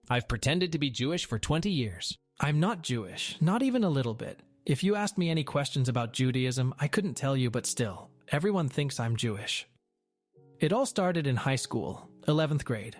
I've pretended to be Jewish for 20 years. I'm not Jewish, not even a little bit. If you asked me any questions about Judaism, I couldn't tell you, but still, everyone thinks I'm Jewish. It all started in high school, 11th grade.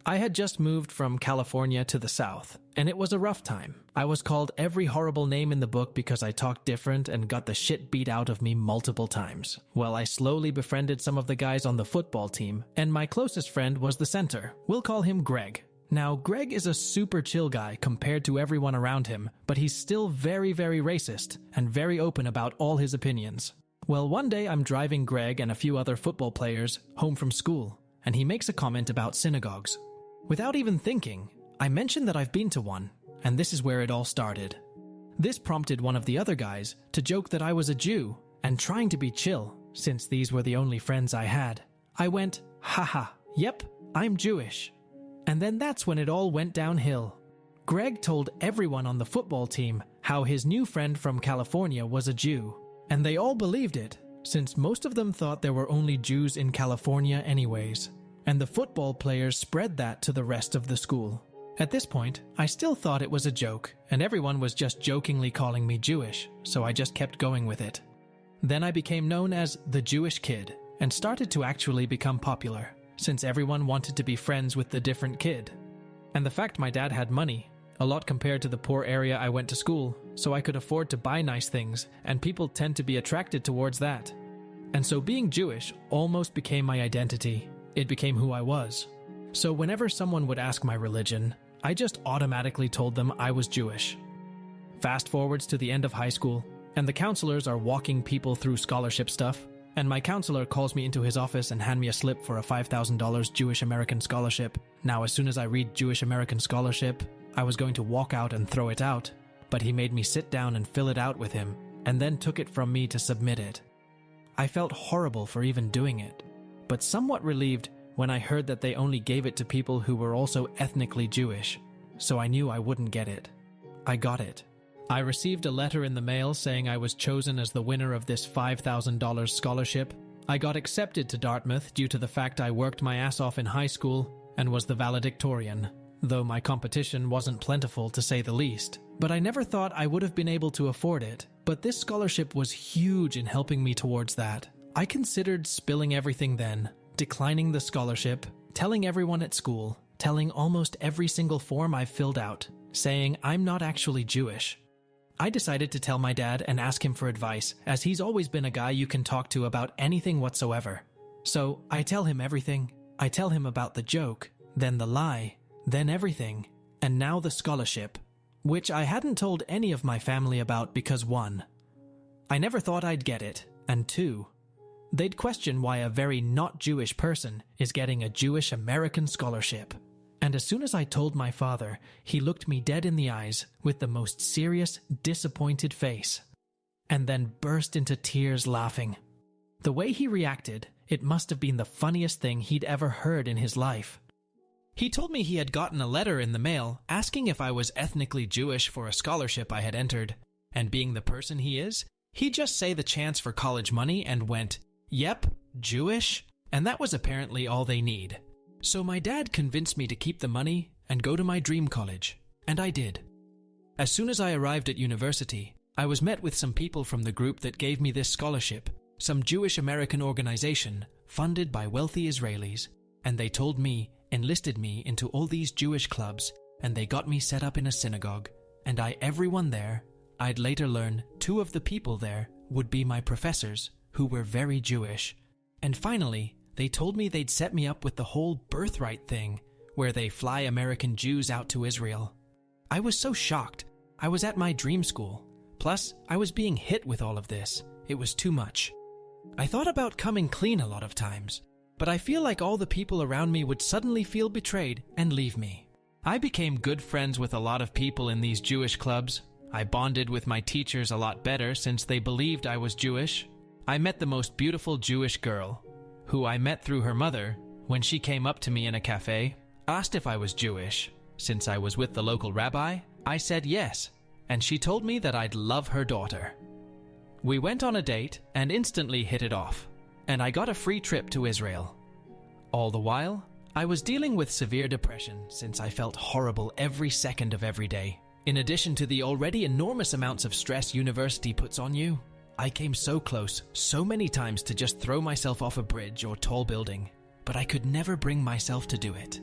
I had just moved from California to the South, and it was a rough time. I was called every horrible name in the book because I talked different and got the shit beat out of me multiple times. Well, I slowly befriended some of the guys on the football team, and my closest friend was the center. We'll call him Greg. Now, Greg is a super chill guy compared to everyone around him, but he's still very, very racist and very open about all his opinions. Well, one day I'm driving Greg and a few other football players home from school, and he makes a comment about synagogues. Without even thinking, I mentioned that I've been to one, and this is where it all started. This prompted one of the other guys to joke that I was a Jew, and trying to be chill, since these were the only friends I had. I went, haha, yep, I'm Jewish. And then that's when it all went downhill. Greg told everyone on the football team how his new friend from California was a Jew, and they all believed it, since most of them thought there were only Jews in California anyways. And the football players spread that to the rest of the school. At this point, I still thought it was a joke, and everyone was just jokingly calling me Jewish, so I just kept going with it. Then I became known as the Jewish kid, and started to actually become popular, since everyone wanted to be friends with the different kid. And the fact my dad had money, a lot compared to the poor area I went to school, so I could afford to buy nice things, and people tend to be attracted towards that. And so being Jewish almost became my identity. It became who I was. So whenever someone would ask my religion, I just automatically told them I was Jewish. Fast forwards to the end of high school, and the counselors are walking people through scholarship stuff, and my counselor calls me into his office and hand me a slip for a $5,000 Jewish American scholarship. Now, as soon as I read Jewish American scholarship, I was going to walk out and throw it out, but he made me sit down and fill it out with him, and then took it from me to submit it. I felt horrible for even doing it, but somewhat relieved when I heard that they only gave it to people who were also ethnically Jewish, so I knew I wouldn't get it. I got it. I received a letter in the mail saying I was chosen as the winner of this $5,000 scholarship. I got accepted to Dartmouth due to the fact I worked my ass off in high school and was the valedictorian, though my competition wasn't plentiful to say the least. But I never thought I would have been able to afford it, but this scholarship was huge in helping me towards that. I considered spilling everything then, declining the scholarship, telling everyone at school, telling almost every single form I've filled out, saying I'm not actually Jewish. I decided to tell my dad and ask him for advice, as he's always been a guy you can talk to about anything whatsoever. So I tell him everything. I tell him about the joke, then the lie, then everything, and now the scholarship, which I hadn't told any of my family about because 1, I never thought I'd get it, and 2, they'd question why a very not Jewish person is getting a Jewish American scholarship. And as soon as I told my father, he looked me dead in the eyes with the most serious, disappointed face, and then burst into tears laughing. The way he reacted, it must have been the funniest thing he'd ever heard in his life. He told me he had gotten a letter in the mail asking if I was ethnically Jewish for a scholarship I had entered, and being the person he is, he'd just say the chance for college money and went, "Yep, Jewish," and that was apparently all they need. So my dad convinced me to keep the money and go to my dream college, and I did. As soon as I arrived at university, I was met with some people from the group that gave me this scholarship, some Jewish American organization funded by wealthy Israelis, and they told me, enlisted me into all these Jewish clubs, and they got me set up in a synagogue, and everyone there, I'd later learn 2 of the people there would be my professors, who were very Jewish. And finally, they told me they'd set me up with the whole birthright thing, where they fly American Jews out to Israel. I was so shocked. I was at my dream school. Plus, I was being hit with all of this. It was too much. I thought about coming clean a lot of times, but I feel like all the people around me would suddenly feel betrayed and leave me. I became good friends with a lot of people in these Jewish clubs. I bonded with my teachers a lot better since they believed I was Jewish. I met the most beautiful Jewish girl, who I met through her mother when she came up to me in a cafe, asked if I was Jewish. Since I was with the local rabbi, I said yes, and she told me that I'd love her daughter. We went on a date and instantly hit it off, and I got a free trip to Israel. All the while, I was dealing with severe depression since I felt horrible every second of every day. In addition to the already enormous amounts of stress university puts on you, I came so close, so many times to just throw myself off a bridge or tall building, but I could never bring myself to do it.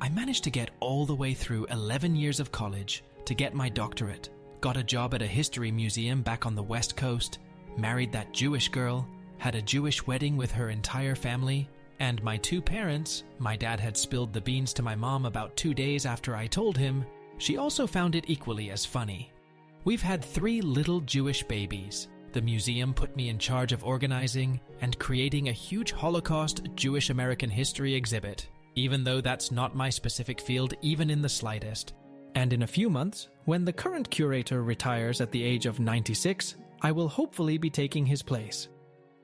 I managed to get all the way through 11 years of college to get my doctorate, got a job at a history museum back on the West Coast, married that Jewish girl, had a Jewish wedding with her entire family, and my two parents, my dad had spilled the beans to my mom about 2 days after I told him, she also found it equally as funny. We've had 3 little Jewish babies. The museum put me in charge of organizing and creating a huge Holocaust Jewish American history exhibit, even though that's not my specific field even in the slightest. And in a few months, when the current curator retires at the age of 96, I will hopefully be taking his place.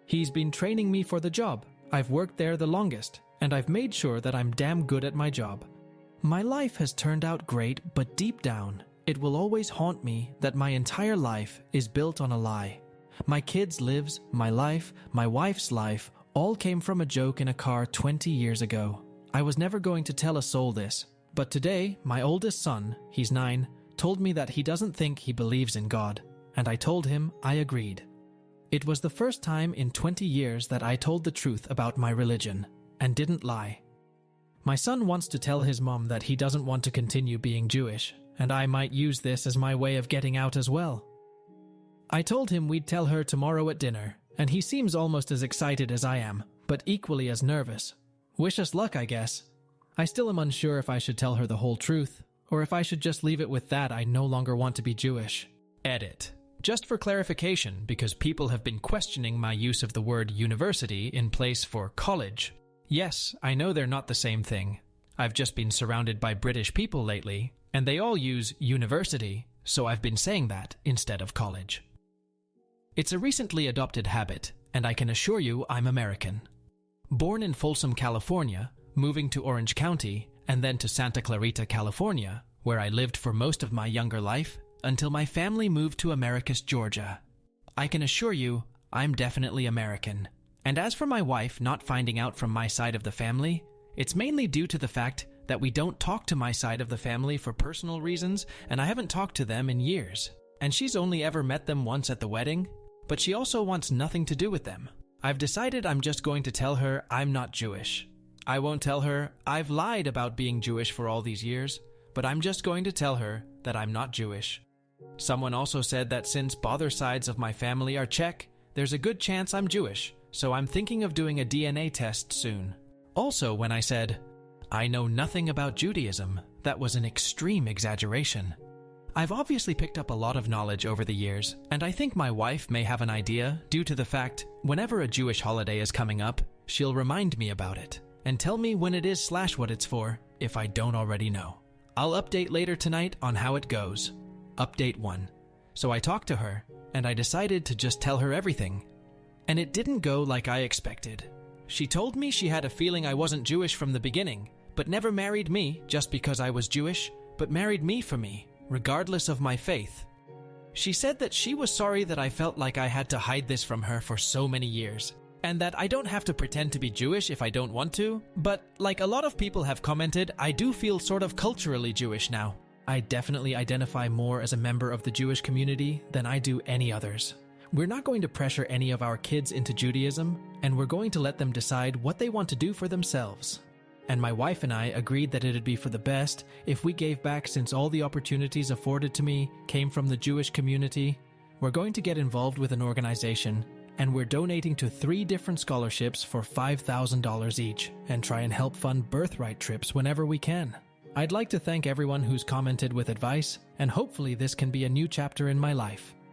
He's been training me for the job. I've worked there the longest, and I've made sure that I'm damn good at my job. My life has turned out great, but deep down, it will always haunt me that my entire life is built on a lie. My kids' lives, my life, my wife's life, all came from a joke in a car 20 years ago. I was never going to tell a soul this, but today, my oldest son, he's 9, told me that he doesn't think he believes in God, and I told him I agreed. It was the first time in 20 years that I told the truth about my religion, and didn't lie. My son wants to tell his mom that he doesn't want to continue being Jewish, and I might use this as my way of getting out as well. I told him we'd tell her tomorrow at dinner, and he seems almost as excited as I am, but equally as nervous. Wish us luck, I guess. I still am unsure if I should tell her the whole truth, or if I should just leave it with that I no longer want to be Jewish. Edit. Just for clarification, because people have been questioning my use of the word university in place for college. Yes, I know they're not the same thing. I've just been surrounded by British people lately, and they all use university, so I've been saying that instead of college. It's a recently adopted habit, and I can assure you I'm American. Born in Folsom, California, moving to Orange County, and then to Santa Clarita, California, where I lived for most of my younger life, until my family moved to Americus, Georgia. I can assure you, I'm definitely American. And as for my wife not finding out from my side of the family, it's mainly due to the fact that we don't talk to my side of the family for personal reasons, and I haven't talked to them in years. And she's only ever met them once at the wedding, but she also wants nothing to do with them. I've decided I'm just going to tell her I'm not Jewish. I won't tell her I've lied about being Jewish for all these years, but I'm just going to tell her that I'm not Jewish. Someone also said that since both sides of my family are Czech, there's a good chance I'm Jewish, so I'm thinking of doing a DNA test soon. Also, when I said, I know nothing about Judaism, that was an extreme exaggeration. I've obviously picked up a lot of knowledge over the years, and I think my wife may have an idea due to the fact whenever a Jewish holiday is coming up, she'll remind me about it and tell me when it is / what it's for if I don't already know. I'll update later tonight on how it goes. Update 1. So I talked to her, and I decided to just tell her everything. And it didn't go like I expected. She told me she had a feeling I wasn't Jewish from the beginning, but never married me just because I was Jewish, but married me for me, regardless of my faith. She said that she was sorry that I felt like I had to hide this from her for so many years, and that I don't have to pretend to be Jewish if I don't want to, but like a lot of people have commented, I do feel sort of culturally Jewish now. I definitely identify more as a member of the Jewish community than I do any others. We're not going to pressure any of our kids into Judaism, and we're going to let them decide what they want to do for themselves. And my wife and I agreed that it'd be for the best if we gave back, since all the opportunities afforded to me came from the Jewish community. We're going to get involved with an organization, and we're donating to 3 different scholarships for $5,000 each, and try and help fund birthright trips whenever we can. I'd like to thank everyone who's commented with advice, and hopefully this can be a new chapter in my life.